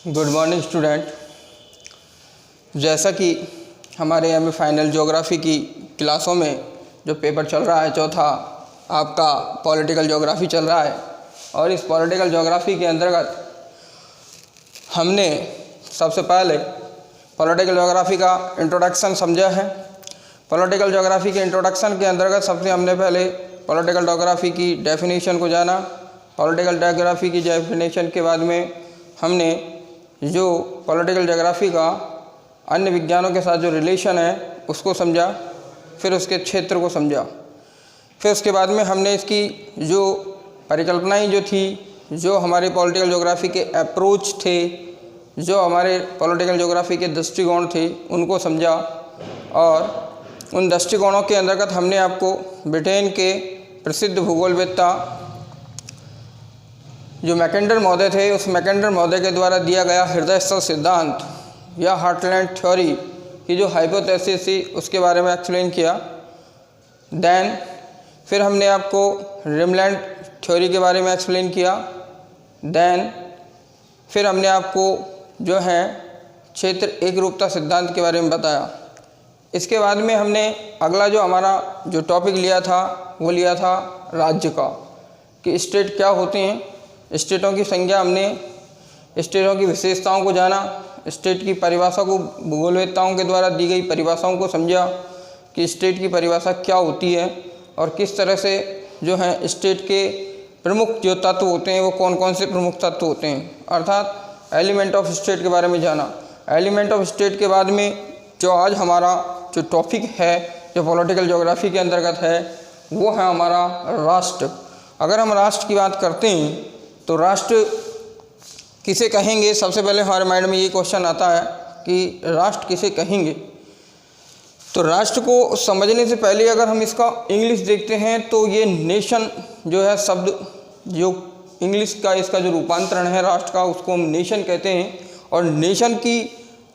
Good morning student. जैसा कि हमारे यहाँ में फाइनल ज्योग्राफी की क्लासों में जो पेपर चल रहा है, चौथा आपका पॉलिटिकल ज्योग्राफी चल रहा है, और इस पॉलिटिकल ज्योग्राफी के अंतर्गत हमने सबसे पहले पॉलिटिकल ज्योग्राफी का इंट्रोडक्शन समझा है। पॉलिटिकल ज्योग्राफी के इंट्रोडक्शन के अंतर्गत सबसे हमने पहले पॉलिटिकल ज्योग्राफी की डेफिनेशन को जाना। पॉलिटिकल ज्योग्राफी की डेफिनेशन के बाद में हमने जो पॉलिटिकल ज्योग्राफी का अन्य विज्ञानों के साथ जो रिलेशन है उसको समझा, फिर उसके क्षेत्र को समझा। फिर उसके बाद में हमने इसकी जो परिकल्पनाएं जो थी, जो हमारे पॉलिटिकल ज्योग्राफी के अप्रोच थे, जो हमारे पॉलिटिकल ज्योग्राफी के दृष्टिकोण थे, उनको समझा। और उन दृष्टिकोणों के अंतर्गत हमने आपको ब्रिटेन के प्रसिद्ध भूगोलवेत्ता जो मैकेंडर महोदय थे, उस मैकेंडर महोदय के द्वारा दिया गया हृदय स्थल सिद्धांत या हार्टलैंड थ्योरी की जो हाइपोथेसिस थी उसके बारे में एक्सप्लेन किया। देन फिर हमने आपको रिमलैंड थ्योरी के बारे में एक्सप्लेन किया। देन फिर हमने आपको जो है क्षेत्र एकरूपता सिद्धांत के बारे में बताया। इसके बाद में हमने अगला जो हमारा जो टॉपिक लिया था वो लिया था राज्य का, कि स्टेट क्या होते हैं, स्टेटों की संज्ञा, हमने स्टेटों की विशेषताओं को जाना, स्टेट की परिभाषा को भूगोलवेत्ताओं के द्वारा दी गई परिभाषाओं को समझा कि स्टेट की परिभाषा क्या होती है और किस तरह से जो है स्टेट के प्रमुख जो तत्व होते हैं वो कौन कौन से प्रमुख तत्व होते हैं, अर्थात एलिमेंट ऑफ स्टेट के बारे में जाना। एलिमेंट ऑफ स्टेट के बाद में जो आज हमारा जो टॉपिक है जो पॉलिटिकल ज्योग्राफी के अंतर्गत है वो है हमारा राष्ट्र। अगर हम राष्ट्र की बात करते हैं तो राष्ट्र किसे कहेंगे, सबसे पहले हमारे माइंड में ये क्वेश्चन आता है कि राष्ट्र किसे कहेंगे। तो राष्ट्र को समझने से पहले अगर हम इसका इंग्लिश देखते हैं तो ये नेशन जो है शब्द, जो इंग्लिश का इसका जो रूपांतरण है राष्ट्र का, उसको हम नेशन कहते हैं। और नेशन की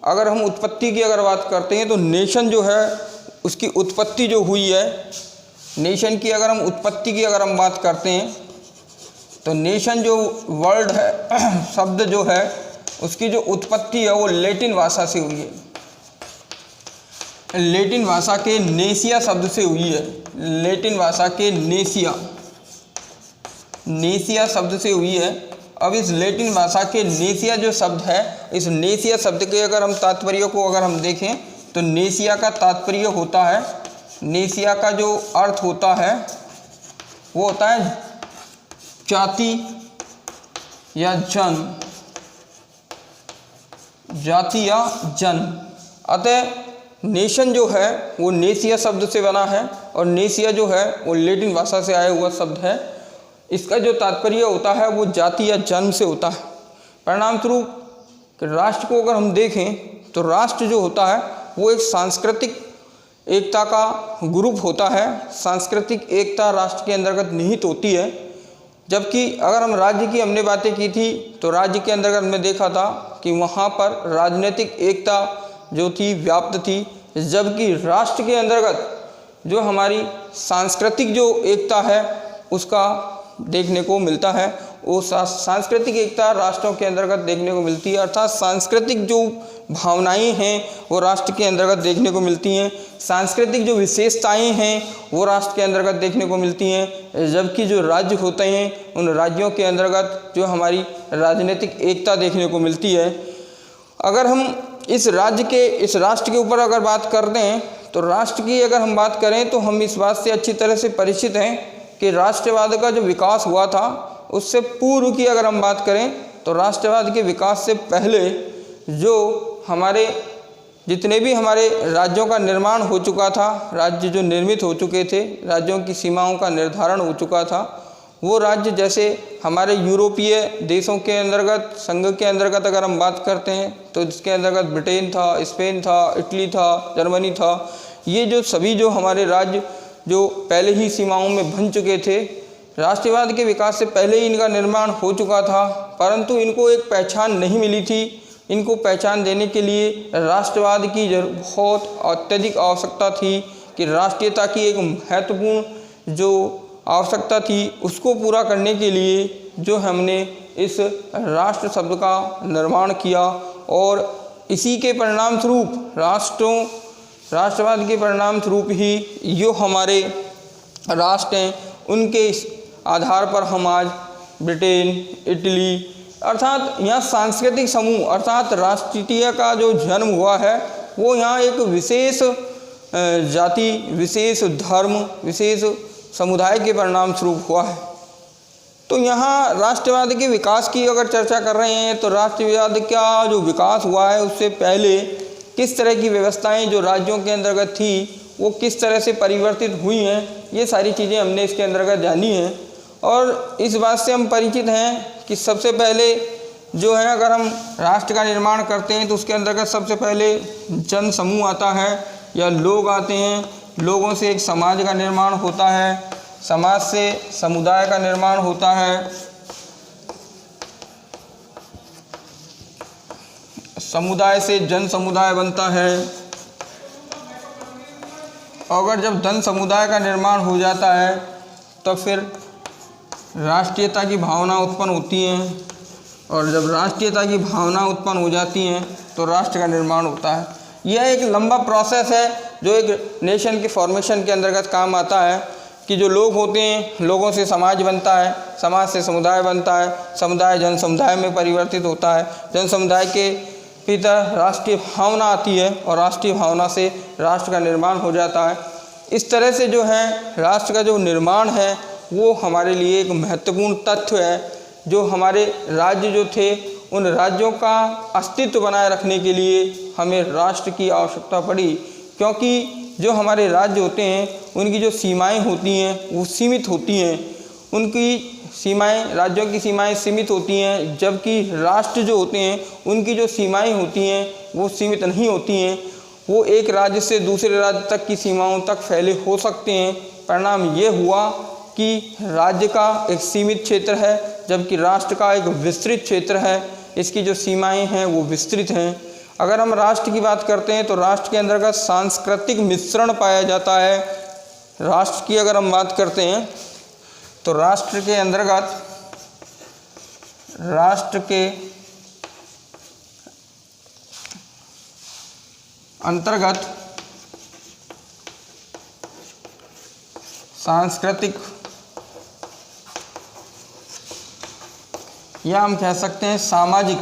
अगर हम उत्पत्ति की अगर बात करते हैं तो नेशन जो है उसकी उत्पत्ति जो हुई है, नेशन की अगर हम उत्पत्ति की अगर हम बात करते हैं तो नेशन जो वर्ड है शब्द जो है उसकी जो उत्पत्ति है वो लैटिन भाषा से हुई है, लैटिन भाषा के नेसिया शब्द से हुई है। लैटिन भाषा के नेसिया शब्द से हुई है। अब इस लैटिन भाषा के नेसिया जो शब्द है, इस नेसिया शब्द के अगर हम तात्पर्य को अगर हम देखें तो नेसिया का तात्पर्य होता है, नेसिया का जो अर्थ होता है वो होता है जाति या जन, जाति या जन। अतः नेशन जो है वो नेसिया शब्द से बना है और नेसिया जो है वो लैटिन भाषा से आया हुआ शब्द है। इसका जो तात्पर्य होता है वो जाति या जन से होता है। परिणाम स्वरूप राष्ट्र को अगर हम देखें तो राष्ट्र जो होता है वो एक सांस्कृतिक एकता का ग्रुप होता है। सांस्कृतिक एकता राष्ट्र के अंतर्गत निहित होती है। जबकि अगर हम राज्य की हमने बातें की थी तो राज्य के अंतर्गत हमने देखा था कि वहाँ पर राजनीतिक एकता जो थी व्याप्त थी, जबकि राष्ट्र के अंतर्गत जो हमारी सांस्कृतिक जो एकता है उसका देखने को मिलता है। वो सांस्कृतिक एकता राष्ट्रों के अंतर्गत देखने को मिलती है, अर्थात सांस्कृतिक जो भावनाएं हैं वो राष्ट्र के अंतर्गत देखने को मिलती हैं, सांस्कृतिक जो विशेषताएं हैं वो राष्ट्र के अंतर्गत देखने को मिलती हैं। जबकि जो राज्य होते हैं उन राज्यों के अंतर्गत जो हमारी राजनीतिक एकता देखने को मिलती है। अगर हम इस राष्ट्र के ऊपर अगर बात करते हैं तो राष्ट्र की अगर हम बात करें तो हम इस बात से अच्छी तरह से परिचित हैं कि राष्ट्रवाद का जो विकास हुआ था उससे पूर्व की अगर हम बात करें तो राष्ट्रवाद के विकास से पहले जो हमारे जितने भी हमारे राज्यों का निर्माण हो चुका था, राज्य जो निर्मित हो चुके थे, राज्यों की सीमाओं का निर्धारण हो चुका था, वो राज्य जैसे हमारे यूरोपीय देशों के अंतर्गत, संघ के अंतर्गत अगर हम बात करते हैं तो इसके अंतर्गत ब्रिटेन था, स्पेन था, इटली था, जर्मनी था। ये जो सभी जो हमारे राज्य जो पहले ही सीमाओं में बन चुके थे, राष्ट्रवाद के विकास से पहले ही इनका निर्माण हो चुका था, परंतु इनको एक पहचान नहीं मिली थी। इनको पहचान देने के लिए राष्ट्रवाद की बहुत अत्यधिक आवश्यकता थी कि राष्ट्रीयता की एक महत्वपूर्ण जो आवश्यकता थी उसको पूरा करने के लिए जो हमने इस राष्ट्र शब्द का निर्माण किया और इसी के परिणाम स्वरूप राष्ट्रवाद के परिणाम स्वरूप ही जो हमारे राष्ट्र हैं उनके आधार पर हम आज ब्रिटेन, इटली अर्थात यहाँ सांस्कृतिक समूह अर्थात राष्ट्रीयता का जो जन्म हुआ है वो यहाँ एक विशेष जाति, विशेष धर्म, विशेष समुदाय के परिणाम स्वरूप हुआ है। तो यहाँ राष्ट्रवाद के विकास की अगर चर्चा कर रहे हैं तो राष्ट्रवाद का जो विकास हुआ है उससे पहले किस तरह की व्यवस्थाएं जो राज्यों के अंतर्गत थी वो किस तरह से परिवर्तित हुई हैं, ये सारी चीज़ें हमने इसके अंतर्गत जानी हैं। और इस बात से हम परिचित हैं कि सबसे पहले जो है अगर हम राष्ट्र का निर्माण करते हैं तो उसके अंतर्गत सबसे पहले जन समूह आता है या लोग आते हैं। लोगों से एक समाज का निर्माण होता है, समाज से समुदाय का निर्माण होता है, समुदाय से जन समुदाय बनता है। अगर जब जन समुदाय का निर्माण हो जाता है तो फिर राष्ट्रीयता की भावना उत्पन्न होती हैं और जब राष्ट्रीयता की भावना उत्पन्न हो जाती हैं तो राष्ट्र का निर्माण होता है। यह एक लंबा प्रोसेस है जो एक नेशन के फॉर्मेशन के अंतर्गत काम आता है कि जो लोग होते हैं, लोगों से समाज बनता है, समाज से समुदाय बनता है, समुदाय जन समुदाय में परिवर्तित होता है, जन समुदाय के भीतर राष्ट्रीय भावना आती है और राष्ट्रीय भावना से राष्ट्र का निर्माण हो जाता है। इस तरह से जो है राष्ट्र का जो निर्माण है वो हमारे लिए एक महत्वपूर्ण तथ्य है। जो हमारे राज्य जो थे उन राज्यों का अस्तित्व बनाए रखने के लिए हमें राष्ट्र की आवश्यकता पड़ी, क्योंकि जो हमारे राज्य होते हैं उनकी जो सीमाएं होती हैं वो सीमित होती हैं। उनकी सीमाएं, राज्यों की सीमाएं सीमित होती हैं, जबकि राष्ट्र जो होते हैं उनकी जो सीमाएं होती हैं वो सीमित नहीं होती हैं। वो एक राज्य से दूसरे राज्य तक की सीमाओं तक फैले हो सकते हैं। परिणाम ये हुआ कि राज्य का एक सीमित क्षेत्र है जबकि राष्ट्र का एक विस्तृत क्षेत्र है। इसकी जो सीमाएं हैं वो विस्तृत हैं। अगर हम राष्ट्र की बात करते हैं तो राष्ट्र के अंतर्गत सांस्कृतिक मिश्रण पाया जाता है। राष्ट्र की अगर हम बात करते हैं तो राष्ट्र के अंतर्गत सांस्कृतिक या हम कह सकते हैं सामाजिक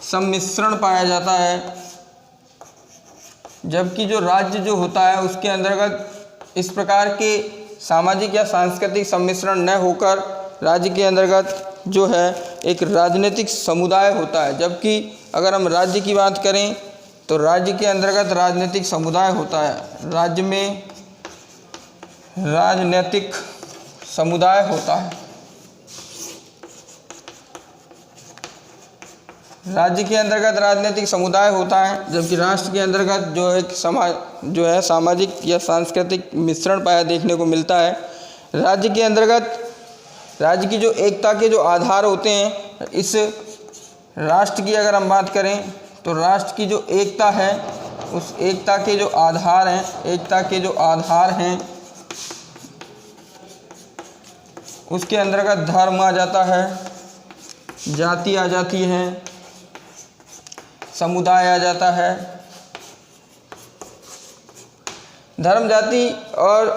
सम्मिश्रण पाया जाता है। जबकि जो राज्य जो होता है उसके अंतर्गत इस प्रकार के सामाजिक या सांस्कृतिक सम्मिश्रण न होकर राज्य के अंतर्गत जो है एक राजनीतिक समुदाय होता है। जबकि अगर हम राज्य की बात करें तो राज्य के अंतर्गत राजनीतिक समुदाय होता है। राज्य में राजनीतिक समुदाय होता है। राज्य के अंतर्गत राजनीतिक समुदाय होता है, जबकि राष्ट्र के अंतर्गत जो एक समाज जो है सामाजिक या सांस्कृतिक मिश्रण पाया देखने को मिलता है। राज्य के अंतर्गत राज्य की जो एकता के जो आधार होते हैं, इस राष्ट्र की अगर हम बात करें तो राष्ट्र की जो एकता है उस एकता के जो आधार हैं उसके अंतर्गत धर्म आ जाता है, जाति आ जाती है, समुदाय आ जाता है। धर्म, जाति और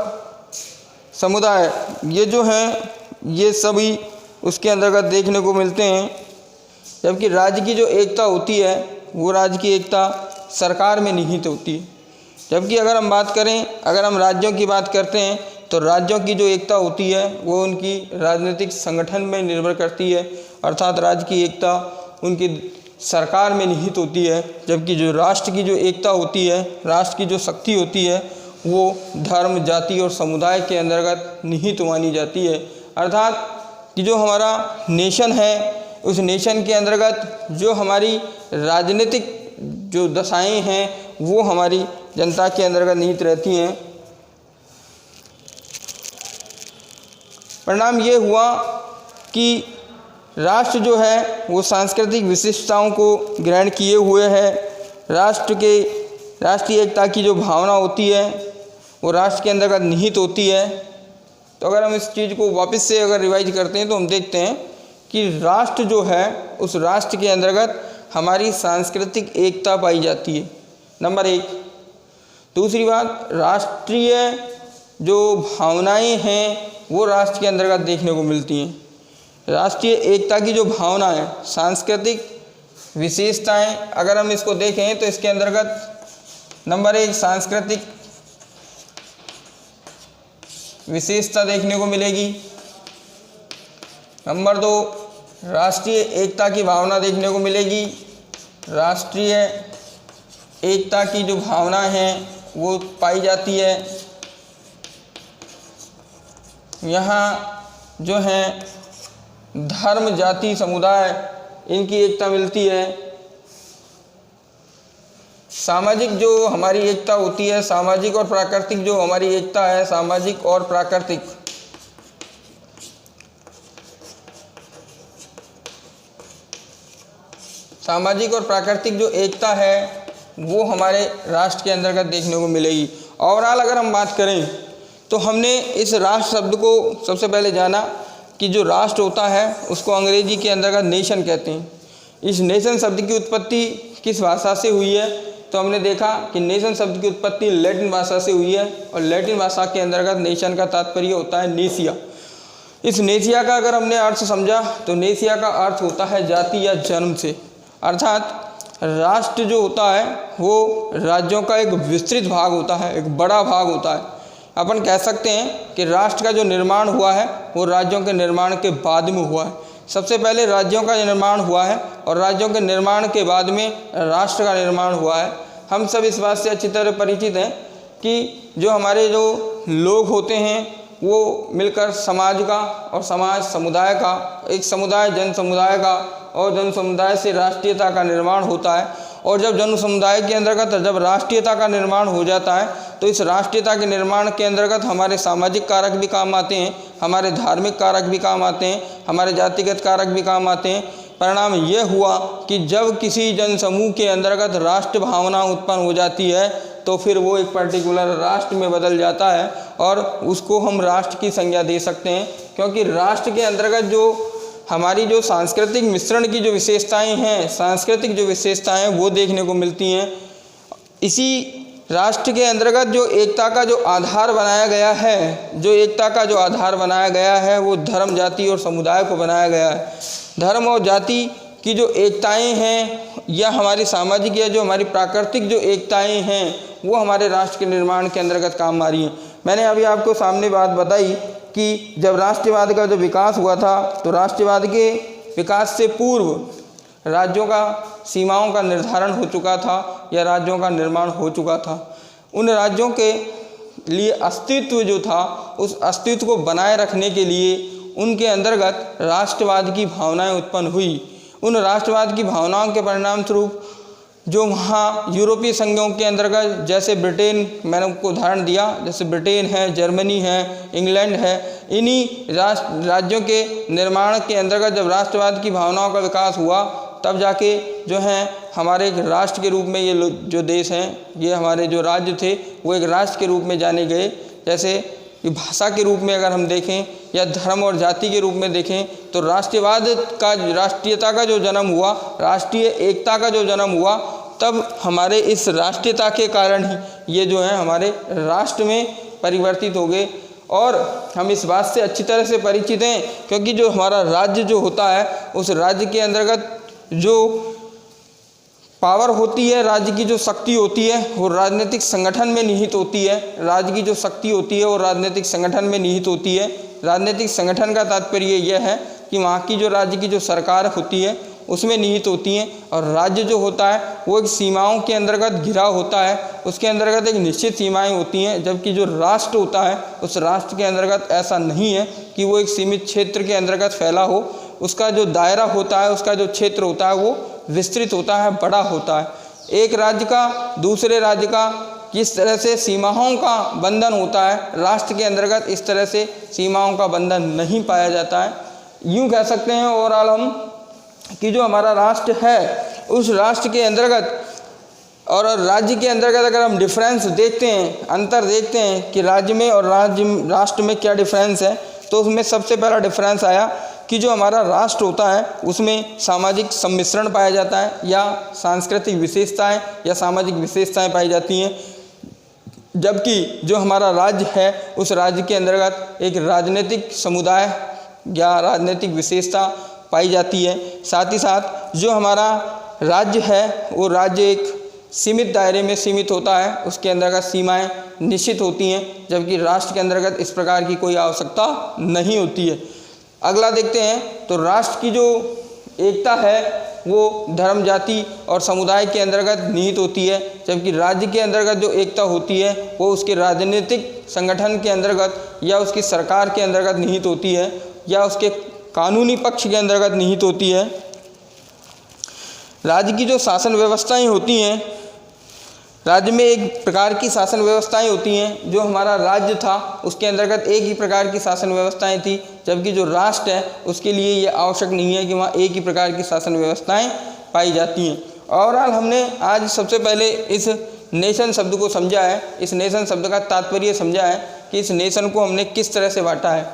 समुदाय ये जो हैं ये सभी उसके अंतर्गत देखने को मिलते हैं। जबकि राज्य की जो एकता होती है वो राज्य की एकता सरकार में निहित होती है। जबकि अगर हम राज्यों की बात करते हैं तो राज्यों की जो एकता होती है वो उनकी राजनीतिक संगठन में निर्भर करती है, अर्थात राज्य की एकता उनकी सरकार में निहित होती है। जबकि जो राष्ट्र की जो एकता होती है, राष्ट्र की जो शक्ति होती है वो धर्म, जाति और समुदाय के अंतर्गत निहित मानी जाती है। अर्थात कि जो हमारा नेशन है उस नेशन के अंतर्गत जो हमारी राजनीतिक जो दशाएं हैं वो हमारी जनता के अंतर्गत निहित रहती हैं। परिणाम ये हुआ कि राष्ट्र जो है वो सांस्कृतिक विशिष्टताओं को ग्रहण किए हुए है। राष्ट्रीय एकता की जो भावना होती है वो राष्ट्र के अंतर्गत निहित होती है। तो अगर हम इस चीज़ को वापस से अगर रिवाइज करते हैं तो हम देखते हैं कि राष्ट्र जो है उस राष्ट्र के अंतर्गत हमारी सांस्कृतिक एकता पाई जाती है, नंबर 1। दूसरी बात, राष्ट्रीय जो भावनाएं हैं वो राष्ट्र के अंतर्गत देखने को मिलती हैं। राष्ट्रीय एकता की जो भावना है, सांस्कृतिक विशेषताएं, अगर हम इसको देखें तो इसके अंतर्गत नंबर 1 सांस्कृतिक विशेषता देखने को मिलेगी। नंबर 2 राष्ट्रीय एकता की भावना देखने को मिलेगी। राष्ट्रीय एकता की जो भावना है वो पाई जाती है। यहाँ जो है धर्म, जाति, समुदाय, इनकी एकता मिलती है। सामाजिक जो हमारी एकता होती है, सामाजिक और प्राकृतिक जो हमारी एकता है, सामाजिक और प्राकृतिक, सामाजिक और प्राकृतिक जो एकता है वो हमारे राष्ट्र के अंतर्गत देखने को मिलेगी। ओवरऑल अगर हम बात करें तो हमने इस राष्ट्र शब्द को सबसे पहले जाना कि जो राष्ट्र होता है उसको अंग्रेजी के अंतर्गत नेशन कहते हैं। इस नेशन शब्द की उत्पत्ति किस भाषा से हुई है, तो हमने देखा कि नेशन शब्द की उत्पत्ति लैटिन भाषा से हुई है और लैटिन भाषा के अंतर्गत नेशन का तात्पर्य होता है नेसिया। इस नेसिया का अगर हमने अर्थ समझा तो नेसिया का अर्थ होता है जाति या जन्म से, अर्थात राष्ट्र जो होता है वो राज्यों का एक विस्तृत भाग होता है, एक बड़ा भाग होता है। अपन कह सकते हैं कि राष्ट्र का जो निर्माण हुआ है वो राज्यों के निर्माण के बाद में हुआ है। सबसे पहले राज्यों का निर्माण हुआ है और राज्यों के निर्माण के बाद में राष्ट्र का निर्माण हुआ है। हम सब इस बात से अच्छी तरह परिचित हैं कि जो हमारे जो लोग होते हैं वो मिलकर समाज का, और समाज समुदाय का, एक समुदाय जन समुदाय का, और जन समुदाय से राष्ट्रीयता का निर्माण होता है। और जब जन समुदाय के अंतर्गत जब राष्ट्रीयता का निर्माण हो जाता है तो इस राष्ट्रीयता के निर्माण के अंतर्गत हमारे सामाजिक कारक भी काम आते हैं, हमारे धार्मिक कारक भी काम आते हैं, हमारे जातिगत कारक भी काम आते हैं। परिणाम यह हुआ कि जब किसी जनसमूह के अंतर्गत राष्ट्र भावना उत्पन्न हो जाती है तो फिर वो एक पर्टिकुलर राष्ट्र में बदल जाता है और उसको हम राष्ट्र की संज्ञा दे सकते हैं, क्योंकि राष्ट्र के अंतर्गत जो हमारी जो सांस्कृतिक मिश्रण की जो विशेषताएं हैं, सांस्कृतिक जो विशेषताएं हैं वो देखने को मिलती हैं। इसी राष्ट्र के अंतर्गत जो एकता का जो आधार बनाया गया है, जो एकता का जो आधार बनाया गया है वो धर्म, जाति और समुदाय को बनाया गया है। धर्म और जाति की जो एकताएं हैं या हमारी सामाजिक या जो हमारी प्राकृतिक जो एकताएं हैं वो हमारे राष्ट्र के निर्माण के अंतर्गत काम आ रही हैं। मैंने अभी आपको सामने बात बताई कि जब राष्ट्रवाद का जो विकास हुआ था तो राष्ट्रवाद के विकास से पूर्व राज्यों का सीमाओं का निर्धारण हो चुका था या राज्यों का निर्माण हो चुका था। उन राज्यों के लिए अस्तित्व जो था, उस अस्तित्व को बनाए रखने के लिए उनके अंतर्गत राष्ट्रवाद की भावनाएं उत्पन्न हुई। उन राष्ट्रवाद की भावनाओं के परिणाम स्वरूप जो वहाँ यूरोपीय संघों के अंतर्गत, जैसे ब्रिटेन, मैंने आपको उदाहरण दिया, जैसे ब्रिटेन है, जर्मनी है, इंग्लैंड है, इन्हीं राज्यों के निर्माण के अंतर्गत जब राष्ट्रवाद की भावनाओं का विकास हुआ तब जाके जो हैं हमारे एक राष्ट्र के रूप में ये जो देश हैं, ये हमारे जो राज्य थे वो एक राष्ट्र के रूप में जाने गए। जैसे कि भाषा के रूप में अगर हम देखें या धर्म और जाति के रूप में देखें तो राष्ट्रवाद का, राष्ट्रीयता का जो जन्म हुआ, राष्ट्रीय एकता का जो जन्म हुआ, तब हमारे इस राष्ट्रीयता के कारण ही ये जो है हमारे राष्ट्र में परिवर्तित हो गए। और हम इस बात से अच्छी तरह से परिचित हैं क्योंकि जो हमारा राज्य जो होता है उस राज्य के अंतर्गत जो पावर होती है, राज्य की जो शक्ति होती है वो राजनीतिक संगठन में निहित होती है। राज्य की जो शक्ति होती है वो राजनीतिक संगठन में निहित होती है। राजनीतिक संगठन का तात्पर्य यह है कि वहाँ की जो राज्य की जो सरकार होती है उसमें निहित होती हैं, और राज्य जो होता है वो एक सीमाओं के अंतर्गत घिरा होता है, उसके अंतर्गत एक निश्चित सीमाएं होती हैं। जबकि जो राष्ट्र होता है उस राष्ट्र के अंतर्गत ऐसा नहीं है कि वो एक सीमित क्षेत्र के अंतर्गत फैला हो। उसका जो दायरा होता है, उसका जो क्षेत्र होता है वो विस्तृत होता है, बड़ा होता है। एक राज्य का दूसरे राज्य का किस तरह से सीमाओं का बंधन होता है, राष्ट्र के अंतर्गत इस तरह से सीमाओं का बंधन नहीं पाया जाता है। यूँ कह सकते हैं ओवरऑल हम कि जो हमारा राष्ट्र है उस राष्ट्र के अंतर्गत और राज्य के अंतर्गत अगर हम डिफरेंस देखते हैं, अंतर देखते हैं कि राज्य में और राष्ट्र में क्या डिफरेंस है, तो उसमें सबसे पहला डिफरेंस आया कि जो हमारा राष्ट्र होता है उसमें सामाजिक सम्मिश्रण पाया जाता है या सांस्कृतिक विशेषताएं या सामाजिक विशेषताएं पाई जाती हैं, जबकि जो हमारा राज्य है उस राज्य के अंतर्गत एक राजनीतिक समुदाय या राजनीतिक विशेषता पाई जाती है। साथ ही साथ जो हमारा राज्य है वो राज्य एक सीमित दायरे में सीमित होता है, उसके अंतर्गत सीमाएं निश्चित होती हैं, जबकि राष्ट्र के अंतर्गत इस प्रकार की कोई आवश्यकता नहीं होती है। अगला देखते हैं तो राष्ट्र की जो एकता है वो धर्म, जाति और समुदाय के अंतर्गत निहित होती है, जबकि राज्य के अंतर्गत जो एकता होती है वो उसके राजनीतिक संगठन के अंतर्गत या उसकी सरकार के अंतर्गत निहित होती है या उसके कानूनी पक्ष के अंतर्गत निहित होती है। राज्य की जो शासन व्यवस्थाएं होती हैं, राज्य में एक प्रकार की शासन व्यवस्थाएं होती हैं। जो हमारा राज्य था उसके अंतर्गत एक ही प्रकार की शासन व्यवस्थाएं थी, जबकि जो राष्ट्र है उसके लिए ये आवश्यक नहीं है कि वहाँ एक ही प्रकार की शासन व्यवस्थाएं पाई जाती हैं। ओवरऑल हमने आज सबसे पहले इस नेशन शब्द को समझा है, इस नेशन शब्द का तात्पर्य समझा है कि इस नेशन को हमने किस तरह से बांटा है।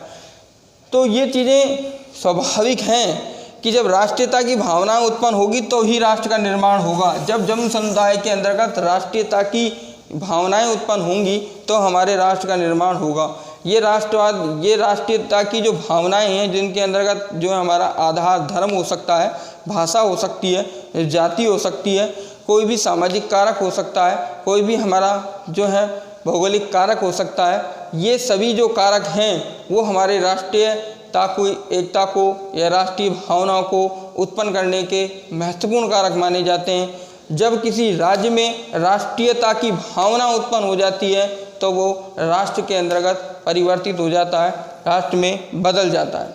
तो ये चीज़ें स्वाभाविक हैं कि जब राष्ट्रीयता की भावना उत्पन्न होगी तो ही राष्ट्र का निर्माण होगा। जब जन समुदाय के अंतर्गत राष्ट्रीयता की भावनाएं उत्पन्न होंगी तो हमारे राष्ट्र का निर्माण होगा। ये राष्ट्रवाद, ये राष्ट्रीयता की जो भावनाएं हैं जिनके अंतर्गत जो हमारा आधार धर्म हो सकता है, भाषा हो सकती है, जाति हो सकती है, कोई भी सामाजिक कारक हो सकता है, कोई भी हमारा जो है भौगोलिक कारक हो सकता है, ये सभी जो कारक हैं वो हमारे राष्ट्रीयता को, एकता को या राष्ट्रीय भावनाओं को उत्पन्न करने के महत्वपूर्ण कारक माने जाते हैं। जब किसी राज्य में राष्ट्रीयता की भावना उत्पन्न हो जाती है तो वो राष्ट्र के अंतर्गत परिवर्तित हो जाता है, राष्ट्र में बदल जाता है।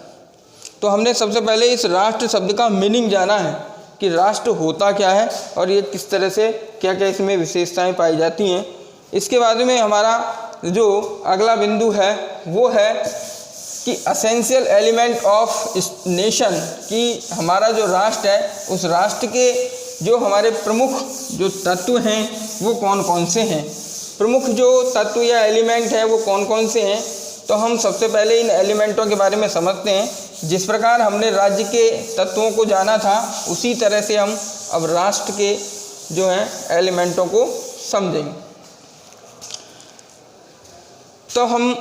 तो हमने सबसे पहले इस राष्ट्र शब्द का मीनिंग जाना है कि राष्ट्र होता क्या है और ये किस तरह से क्या क्या इसमें विशेषताएं पाई जाती हैं। इसके बाद में हमारा जो अगला बिंदु है वो है कि असेंशियल एलिमेंट ऑफ नेशन, कि हमारा जो राष्ट्र है उस राष्ट्र के जो हमारे प्रमुख जो तत्व हैं वो कौन कौन से हैं। प्रमुख जो तत्व या एलिमेंट है वो कौन कौन से हैं, तो हम सबसे पहले इन एलिमेंटों के बारे में समझते हैं। जिस प्रकार हमने राज्य के तत्वों को जाना था उसी तरह से हम अब राष्ट्र के जो हैं एलिमेंटों को समझेंगे। तो हम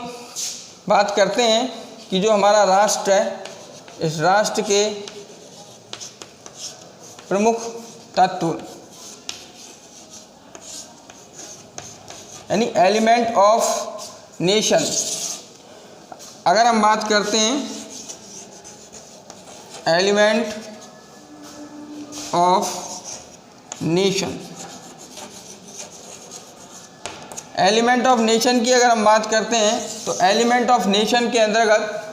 बात करते हैं कि जो हमारा राष्ट्र है इस राष्ट्र के प्रमुख तत्व यानी एलिमेंट ऑफ नेशन। अगर हम बात करते हैं element of nation, element of nation की अगर हम बात करते हैं तो एलिमेंट ऑफ नेशन के अंतर्गत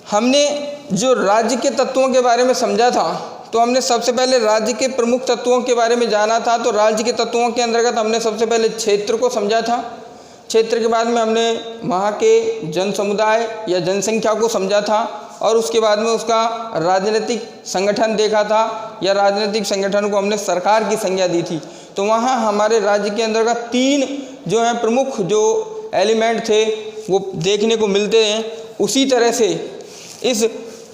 हमने जो राज्य के तत्वों के बारे में समझा था, तो हमने सबसे पहले राज्य के प्रमुख तत्वों के बारे में जाना था। तो राज्य के तत्वों के अंतर्गत हमने सबसे पहले क्षेत्र को समझा था, क्षेत्र के बाद में हमने वहाँ के जन समुदाय या जनसंख्या को समझा था और उसके बाद में उसका राजनीतिक संगठन देखा था या राजनीतिक संगठन को हमने सरकार की संज्ञा दी थी। तो वहाँ हमारे राज्य के अंतर्गत 3 जो हैं प्रमुख जो एलिमेंट थे वो देखने को मिलते हैं। उसी तरह से इस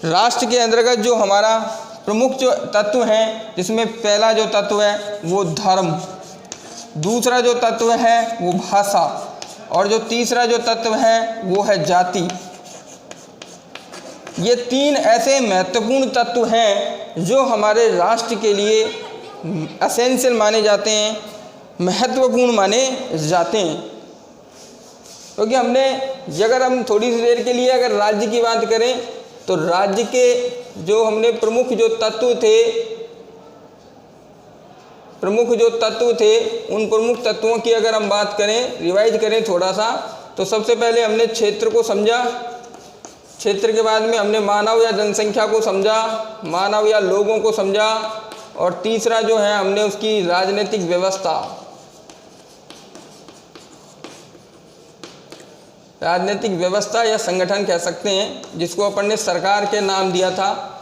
राष्ट्र के अंतर्गत जो हमारा प्रमुख जो तत्व हैं, जिसमें पहला जो तत्व है वो धर्म, दूसरा जो तत्व है वो भाषा और जो तीसरा जो तत्व है वो है जाति। ये 3 ऐसे महत्वपूर्ण तत्व हैं जो हमारे राष्ट्र के लिए एसेंशियल माने जाते हैं, महत्वपूर्ण माने जाते हैं। क्योंकि हमने अगर हम थोड़ी सी देर के लिए अगर राज्य की बात करें तो राज्य के जो हमने प्रमुख जो तत्व थे उन प्रमुख तत्वों की अगर हम बात करें, रिवाइज करें थोड़ा सा, तो सबसे पहले हमने क्षेत्र को समझा, क्षेत्र के बाद में हमने मानव या जनसंख्या को समझा, मानव या लोगों को समझा, और तीसरा जो है हमने उसकी राजनीतिक व्यवस्था, राजनीतिक व्यवस्था या संगठन कह सकते हैं, जिसको अपन ने सरकार के नाम दिया था।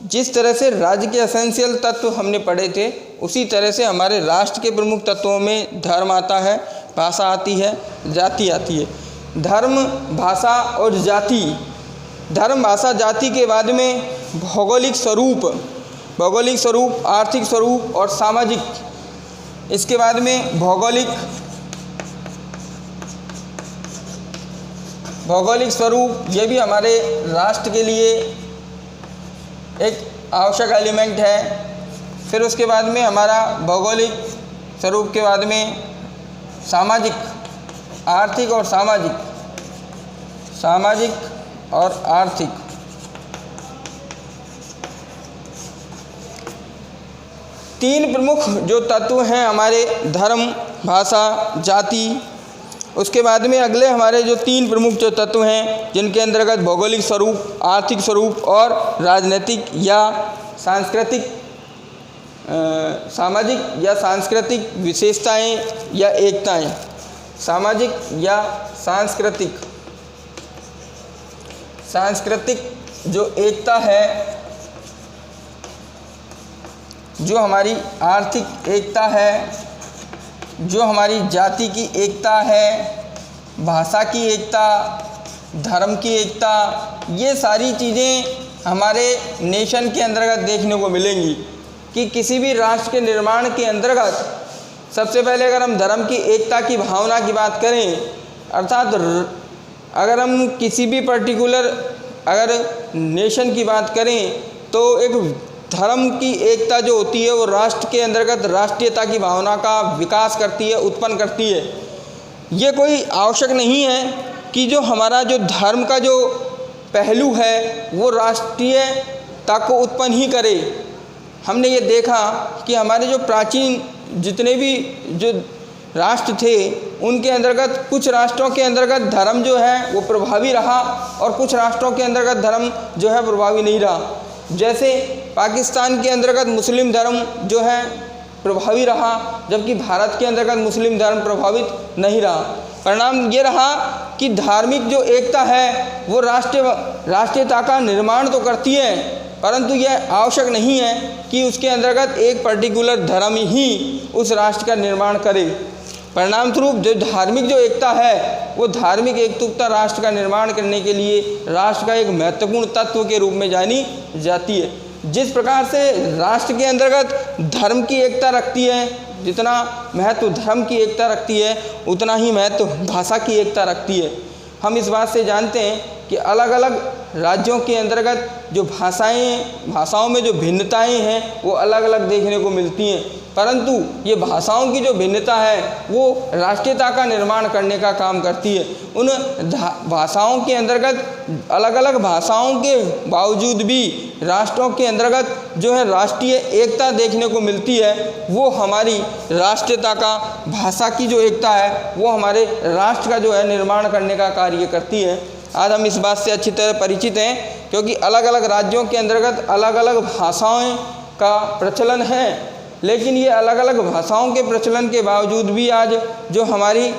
जिस तरह से राज्य के एसेंशियल तत्व हमने पढ़े थे, उसी तरह से हमारे राष्ट्र के प्रमुख तत्वों में धर्म आता है, भाषा आती है, जाति आती है। धर्म, भाषा और जाति, धर्म, भाषा, जाति के बाद में भौगोलिक स्वरूप, आर्थिक स्वरूप और सामाजिक, इसके बाद में भौगोलिक स्वरूप, ये भी हमारे राष्ट्र के लिए एक आवश्यक एलिमेंट है। फिर उसके बाद में हमारा भौगोलिक स्वरूप के बाद में सामाजिक, आर्थिक और सामाजिक और आर्थिक। तीन प्रमुख जो तत्व हैं हमारे धर्म, भाषा, जाति। उसके बाद में अगले हमारे जो तीन प्रमुख जो तत्व हैं, जिनके अंतर्गत भौगोलिक स्वरूप, आर्थिक स्वरूप और राजनीतिक या सांस्कृतिक, सामाजिक या सांस्कृतिक विशेषताएं या एकताएं, सामाजिक या सांस्कृतिक जो एकता है, जो हमारी आर्थिक एकता है, जो हमारी जाति की एकता है, भाषा की एकता, धर्म की एकता, ये सारी चीज़ें हमारे नेशन के अंतर्गत देखने को मिलेंगी। कि किसी भी राष्ट्र के निर्माण के अंतर्गत सबसे पहले अगर हम धर्म की एकता की भावना की बात करें, अर्थात अगर हम किसी भी पर्टिकुलर अगर नेशन की बात करें, तो एक धर्म की एकता जो होती है वो राष्ट्र के अंतर्गत राष्ट्रीयता की भावना का विकास करती है, उत्पन्न करती है। ये कोई आवश्यक नहीं है कि जो हमारा जो धर्म का जो पहलू है वो राष्ट्रीयता को उत्पन्न ही करे। हमने ये देखा कि हमारे जो प्राचीन जितने भी जो राष्ट्र थे, उनके अंतर्गत कुछ राष्ट्रों के अंतर्गत धर्म जो है वो प्रभावी रहा और कुछ राष्ट्रों के अंतर्गत धर्म जो है प्रभावी नहीं रहा। जैसे पाकिस्तान के अंतर्गत मुस्लिम धर्म जो है प्रभावी रहा, जबकि भारत के अंतर्गत मुस्लिम धर्म प्रभावित नहीं रहा। परिणाम ये रहा कि धार्मिक जो एकता है वो राष्ट्रीयता का निर्माण तो करती है, परंतु यह आवश्यक नहीं है कि उसके अंतर्गत एक पर्टिकुलर धर्म ही उस राष्ट्र का निर्माण करे। परिणाम स्वरूप जो धार्मिक जो एकता है वो धार्मिक एकता राष्ट्र का निर्माण करने के लिए राष्ट्र का एक महत्वपूर्ण तत्व के रूप में जानी जाती है। जिस प्रकार से राष्ट्र के अंतर्गत धर्म की एकता रखती है, जितना महत्व धर्म की एकता रखती है उतना ही महत्व भाषा की एकता रखती है। हम इस बात से जानते हैं कि अलग अलग राज्यों के अंतर्गत जो भाषाओं में जो भिन्नताएं हैं वो अलग अलग देखने को मिलती हैं, परंतु ये भाषाओं की जो भिन्नता है वो राष्ट्रीयता का निर्माण करने का काम करती है। उन भाषाओं के अंतर्गत अलग अलग भाषाओं के बावजूद भी राष्ट्रों के अंतर्गत जो है राष्ट्रीय एकता देखने को मिलती है। वो हमारी राष्ट्रीयता का, भाषा की जो एकता है वो हमारे राष्ट्र का जो है निर्माण करने का कार्य करती है। आज हम इस बात से अच्छी तरह परिचित हैं क्योंकि अलग अलग राज्यों के अंतर्गत अलग अलग भाषाओं का प्रचलन है, लेकिन ये अलग अलग भाषाओं के प्रचलन के बावजूद भी आज जो हमारी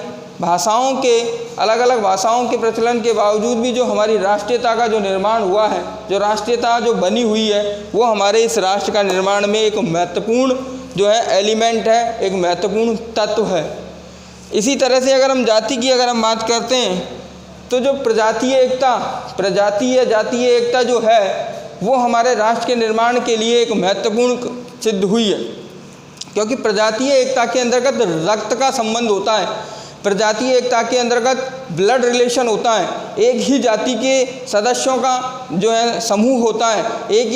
अलग अलग भाषाओं के प्रचलन के बावजूद भी जो हमारी राष्ट्रीयता का जो निर्माण हुआ है, जो राष्ट्रीयता जो बनी हुई है, वो हमारे इस राष्ट्र का निर्माण में एक महत्वपूर्ण जो है एलिमेंट है, एक महत्वपूर्ण तत्व है। इसी तरह से अगर हम जाति की अगर हम बात करते हैं तो जो प्रजातीय जातीय एकता जो है वो हमारे राष्ट्र के निर्माण के लिए एक महत्वपूर्ण सिद्ध हुई है, क्योंकि प्रजातीय एकता के अंतर्गत रक्त का संबंध होता है। प्रजातीय एकता के अंतर्गत ब्लड रिलेशन होता है। एक ही जाति के सदस्यों का जो है समूह होता है, एक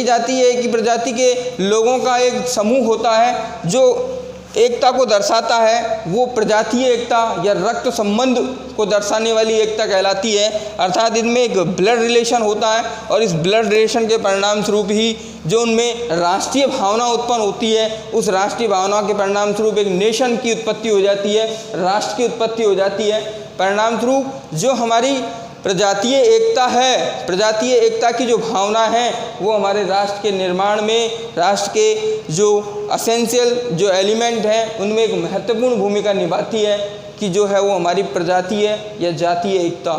ही प्रजाति के लोगों का एक समूह होता है जो एकता को दर्शाता है। वो प्रजातीय एकता या रक्त संबंध को दर्शाने वाली एकता कहलाती है। अर्थात इनमें एक ब्लड रिलेशन होता है और इस ब्लड रिलेशन के परिणाम स्वरूप ही जो उनमें राष्ट्रीय भावना उत्पन्न होती है, उस राष्ट्रीय भावना के परिणाम स्वरूप एक नेशन की उत्पत्ति हो जाती है, राष्ट्र की उत्पत्ति हो जाती है। परिणाम स्वरूप जो हमारी प्रजातीय एकता है, प्रजातीय एकता की जो भावना है वो हमारे राष्ट्र के निर्माण में, राष्ट्र के जो एसेंशियल जो एलिमेंट हैं उनमें एक महत्वपूर्ण भूमिका निभाती है कि जो है वो हमारी प्रजातीय या जातीय एकता।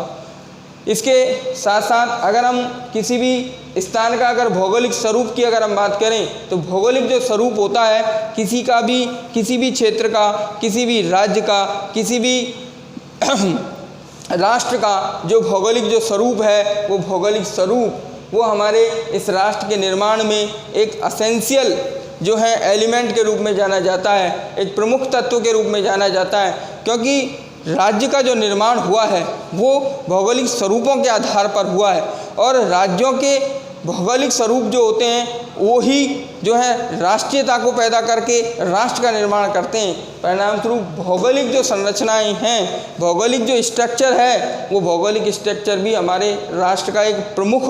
इसके साथ साथ अगर हम किसी भी स्थान का अगर भौगोलिक स्वरूप की अगर हम बात करें तो भौगोलिक जो स्वरूप होता है किसी भी क्षेत्र का, किसी भी राज्य का, किसी भी राष्ट्र का जो भौगोलिक जो स्वरूप है वो भौगोलिक स्वरूप वो हमारे इस राष्ट्र के निर्माण में एक एसेंशियल जो है एलिमेंट के रूप में जाना जाता है, एक प्रमुख तत्व के रूप में जाना जाता है। क्योंकि राज्य का जो निर्माण हुआ है वो भौगोलिक स्वरूपों के आधार पर हुआ है और राज्यों के भौगोलिक स्वरूप जो होते हैं वो ही जो है राष्ट्रीयता को पैदा करके राष्ट्र का निर्माण करते हैं। परिणाम स्वरूप भौगोलिक जो संरचनाएं हैं, भौगोलिक जो स्ट्रक्चर है वो भौगोलिक स्ट्रक्चर भी हमारे राष्ट्र का एक प्रमुख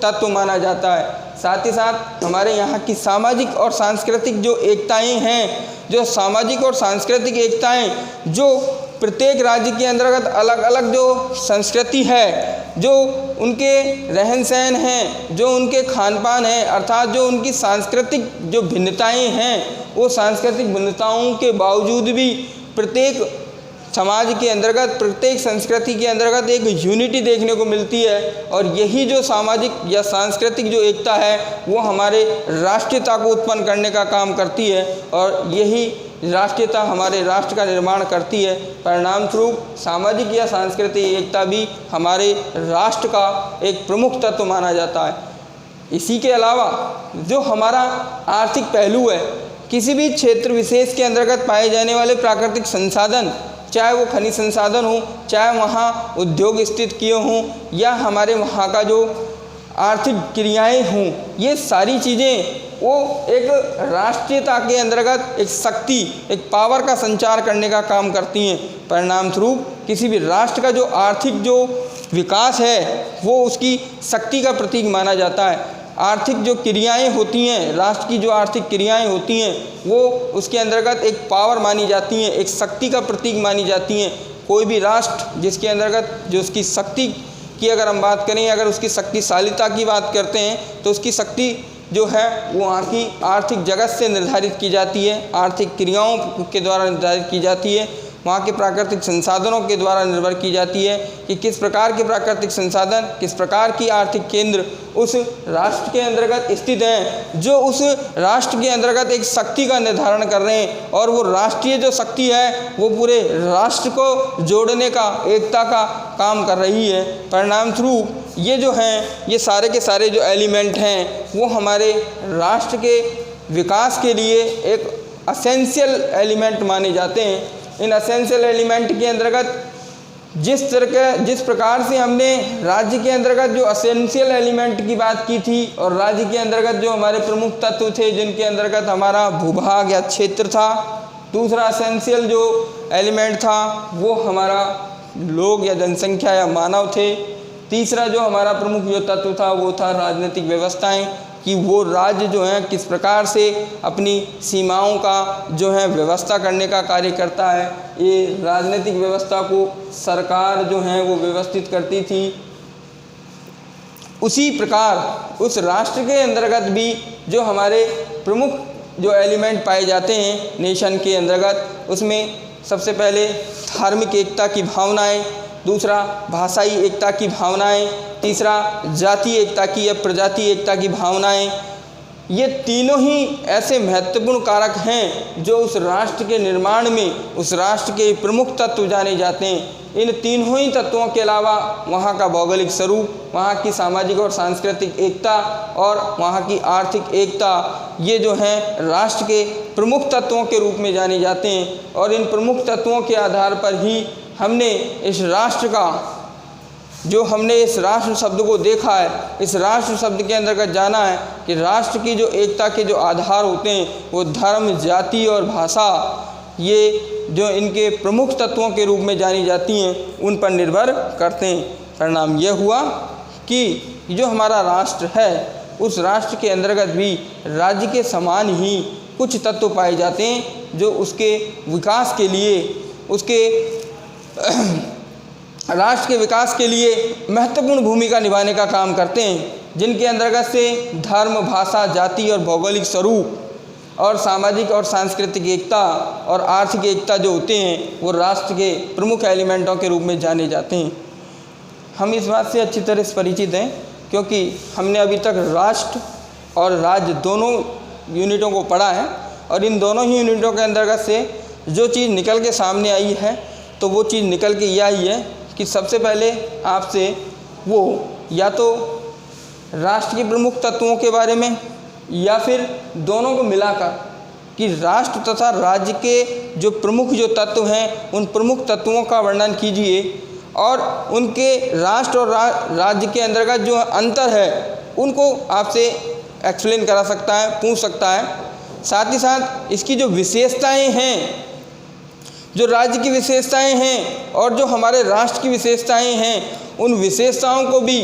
तत्व माना जाता है। साथ ही साथ हमारे यहाँ की सामाजिक और सांस्कृतिक जो एकताएं हैं, जो सामाजिक और सांस्कृतिक एकताएं जो प्रत्येक राज्य के अंतर्गत अलग अलग जो संस्कृति है, जो उनके रहन सहन हैं, जो उनके खान पान है, अर्थात जो उनकी सांस्कृतिक जो भिन्नताएं हैं, वो सांस्कृतिक भिन्नताओं के बावजूद भी प्रत्येक समाज के अंतर्गत, प्रत्येक संस्कृति के अंतर्गत एक यूनिटी देखने को मिलती है। और यही जो सामाजिक या सांस्कृतिक जो एकता है वो हमारे राष्ट्रीयता को उत्पन्न करने का काम करती है और यही राष्ट्रीयता हमारे राष्ट्र का निर्माण करती है। परिणाम स्वरूप सामाजिक या सांस्कृतिक एकता भी हमारे राष्ट्र का एक प्रमुख तत्व माना जाता है। इसी के अलावा जो हमारा आर्थिक पहलू है, किसी भी क्षेत्र विशेष के अंतर्गत पाए जाने वाले प्राकृतिक संसाधन, चाहे वो खनिज संसाधन हो, चाहे वहाँ उद्योग स्थित किए हों या हमारे वहाँ का जो आर्थिक क्रियाएं हों, ये सारी चीज़ें वो एक राष्ट्रीयता के अंतर्गत एक शक्ति, एक पावर का संचार करने का काम करती हैं। परिणाम स्वरूप किसी भी राष्ट्र का जो आर्थिक जो विकास है वो उसकी शक्ति का प्रतीक माना जाता है। आर्थिक जो क्रियाएं होती हैं, राष्ट्र की जो आर्थिक क्रियाएं होती हैं वो उसके अंतर्गत एक पावर मानी जाती हैं, एक शक्ति का प्रतीक मानी जाती हैं। कोई भी राष्ट्र जिसके अंतर्गत जो उसकी शक्ति की अगर हम बात करें, अगर उसकी शक्तिशालीता की बात करते हैं तो उसकी शक्ति जो है वो वहाँ की आर्थिक जगत से निर्धारित की जाती है, आर्थिक क्रियाओं के द्वारा निर्धारित की जाती है, वहाँ के प्राकृतिक संसाधनों के द्वारा निर्भर की जाती है कि किस प्रकार के प्राकृतिक संसाधन, किस प्रकार की आर्थिक केंद्र उस राष्ट्र के अंतर्गत स्थित हैं, जो उस राष्ट्र के अंतर्गत एक शक्ति का निर्धारण कर रहे हैं। और वो राष्ट्रीय जो शक्ति है वो पूरे राष्ट्र को जोड़ने का, एकता का काम कर रही है। परिणाम स्वरूप ये जो हैं, ये सारे के सारे जो एलिमेंट हैं वो हमारे राष्ट्र के विकास के लिए एक एसेंशियल एलिमेंट माने जाते हैं। इन एसेंशियल एलिमेंट के अंतर्गत जिस प्रकार से हमने राज्य के अंतर्गत जो एसेंशियल एलिमेंट की बात की थी और राज्य के अंतर्गत जो हमारे प्रमुख तत्व थे जिनके अंतर्गत हमारा भूभाग या क्षेत्र था, दूसरा एसेंशियल जो एलिमेंट था वो हमारा लोग या जनसंख्या या मानव थे, तीसरा जो हमारा प्रमुख जो तत्व था वो था राजनीतिक व्यवस्थाएं, कि वो राज्य जो है किस प्रकार से अपनी सीमाओं का जो है व्यवस्था करने का कार्य करता है। ये राजनीतिक व्यवस्था को सरकार जो है वो व्यवस्थित करती थी। उसी प्रकार उस राष्ट्र के अंतर्गत भी जो हमारे प्रमुख जो एलिमेंट पाए जाते हैं नेशन के अंतर्गत, उसमें सबसे पहले धार्मिक एकता की भावनाएं, दूसरा भाषाई एकता की भावनाएं, तीसरा जातीय एकता की या प्रजातीय एकता की भावनाएं। ये तीनों ही ऐसे महत्वपूर्ण कारक हैं जो उस राष्ट्र के निर्माण में उस राष्ट्र के प्रमुख तत्व जाने जाते हैं। इन तीनों ही तत्वों के अलावा वहाँ का भौगोलिक स्वरूप, वहाँ की सामाजिक और सांस्कृतिक एकता और वहाँ की आर्थिक एकता, ये जो हैं राष्ट्र के प्रमुख तत्वों के रूप में जाने जाते हैं। और इन प्रमुख तत्वों के आधार पर ही हमने इस राष्ट्र का हमने इस राष्ट्र शब्द को देखा है, इस राष्ट्र शब्द के अंतर्गत जाना है कि राष्ट्र की जो एकता के जो आधार होते हैं वो धर्म, जाति और भाषा, ये जो इनके प्रमुख तत्वों के रूप में जानी जाती हैं उन पर निर्भर करते हैं। परिणाम यह हुआ कि जो हमारा राष्ट्र है उस राष्ट्र के अंतर्गत भी राज्य के समान ही कुछ तत्व पाए जाते हैं जो उसके विकास के लिए, उसके राष्ट्र के विकास के लिए महत्वपूर्ण भूमिका निभाने का काम करते हैं, जिनके अंतर्गत से धर्म, भाषा, जाति और भौगोलिक स्वरूप और सामाजिक और सांस्कृतिक एकता और आर्थिक एकता जो होते हैं वो राष्ट्र के प्रमुख एलिमेंटों के रूप में जाने जाते हैं। हम इस बात से अच्छी तरह से परिचित हैं क्योंकि हमने अभी तक राष्ट्र और राज्य दोनों यूनिटों को पढ़ा है, और इन दोनों ही यूनिटों के अंतर्गत से जो चीज़ निकल के सामने आई है तो वो चीज़ निकल के यह आई है कि सबसे पहले आपसे वो या तो राष्ट्र के प्रमुख तत्वों के बारे में या फिर दोनों को मिलाकर कि राष्ट्र तथा राज्य के जो प्रमुख जो तत्व हैं उन प्रमुख तत्वों का वर्णन कीजिए, और उनके राष्ट्र और राज्य के अंतर्गत जो अंतर है उनको आपसे एक्सप्लेन करा सकता है, पूछ सकता है। साथ ही साथ इसकी जो विशेषताएं हैं, जो राज्य की विशेषताएं हैं और जो हमारे राष्ट्र की विशेषताएं हैं, उन विशेषताओं को भी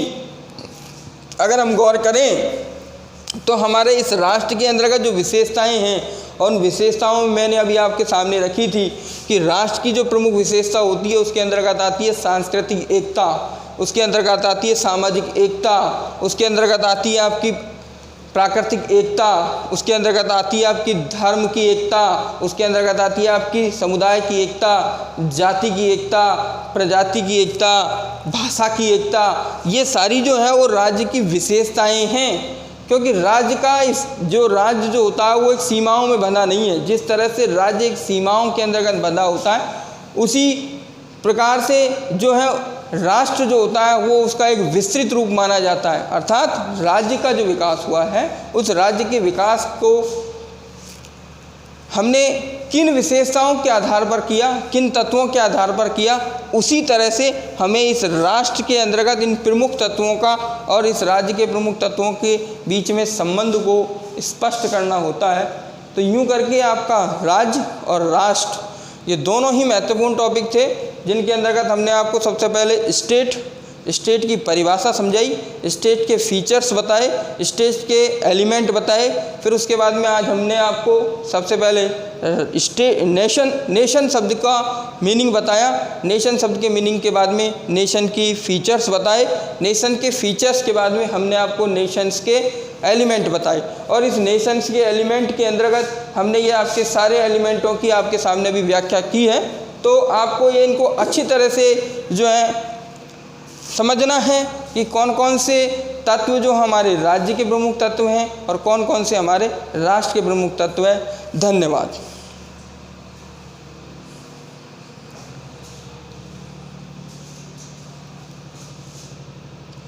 अगर हम गौर करें तो हमारे इस राष्ट्र के अंतर्गत जो विशेषताएं हैं, और उन विशेषताओं में मैंने अभी आपके सामने रखी थी कि राष्ट्र की जो प्रमुख विशेषता होती है उसके अंतर्गत आती है सांस्कृतिक एकता, उसके अंतर्गत आती है सामाजिक एकता, उसके अंतर्गत आती है आपकी प्राकृतिक एकता, उसके अंतर्गत आती है आपकी धर्म की एकता, उसके अंतर्गत आती है आपकी समुदाय की एकता, जाति की एकता, प्रजाति की एकता, भाषा की एकता। ये सारी जो है वो राज्य की विशेषताएं हैं, क्योंकि राज्य का राज्य जो होता है वो एक सीमाओं में बंधा नहीं है। जिस तरह से राज्य एक सीमाओं के अंतर्गत बंधा होता है, उसी प्रकार से जो है राष्ट्र जो होता है वो उसका एक विस्तृत रूप माना जाता है। अर्थात राज्य का जो विकास हुआ है उस राज्य के विकास को हमने किन विशेषताओं के आधार पर किया, किन तत्वों के आधार पर किया, उसी तरह से हमें इस राष्ट्र के अंतर्गत इन प्रमुख तत्वों का और इस राज्य के प्रमुख तत्वों के बीच में संबंध को स्पष्ट करना होता है। तो यूँ करके आपका राज्य और राष्ट्र ये दोनों ही महत्वपूर्ण टॉपिक थे, जिनके अंतर्गत हमने आपको सबसे पहले स्टेट की परिभाषा समझाई, स्टेट के फीचर्स बताए, स्टेट के एलिमेंट बताए। फिर उसके बाद में आज हमने आपको सबसे पहले नेशन शब्द का मीनिंग बताया। नेशन शब्द के मीनिंग के बाद में नेशन की फीचर्स बताए। नेशन के फीचर्स के बाद में हमने आपको नेशंस के एलिमेंट बताए, और इस नेशंस के एलिमेंट के अंतर्गत हमने ये आपके सारे एलिमेंटों की आपके सामने भी व्याख्या की है। तो आपको ये इनको अच्छी तरह से जो है समझना है कि कौन कौन से तत्व जो हमारे राज्य के प्रमुख तत्व हैं और कौन कौन से हमारे राष्ट्र के प्रमुख तत्व हैं। धन्यवाद।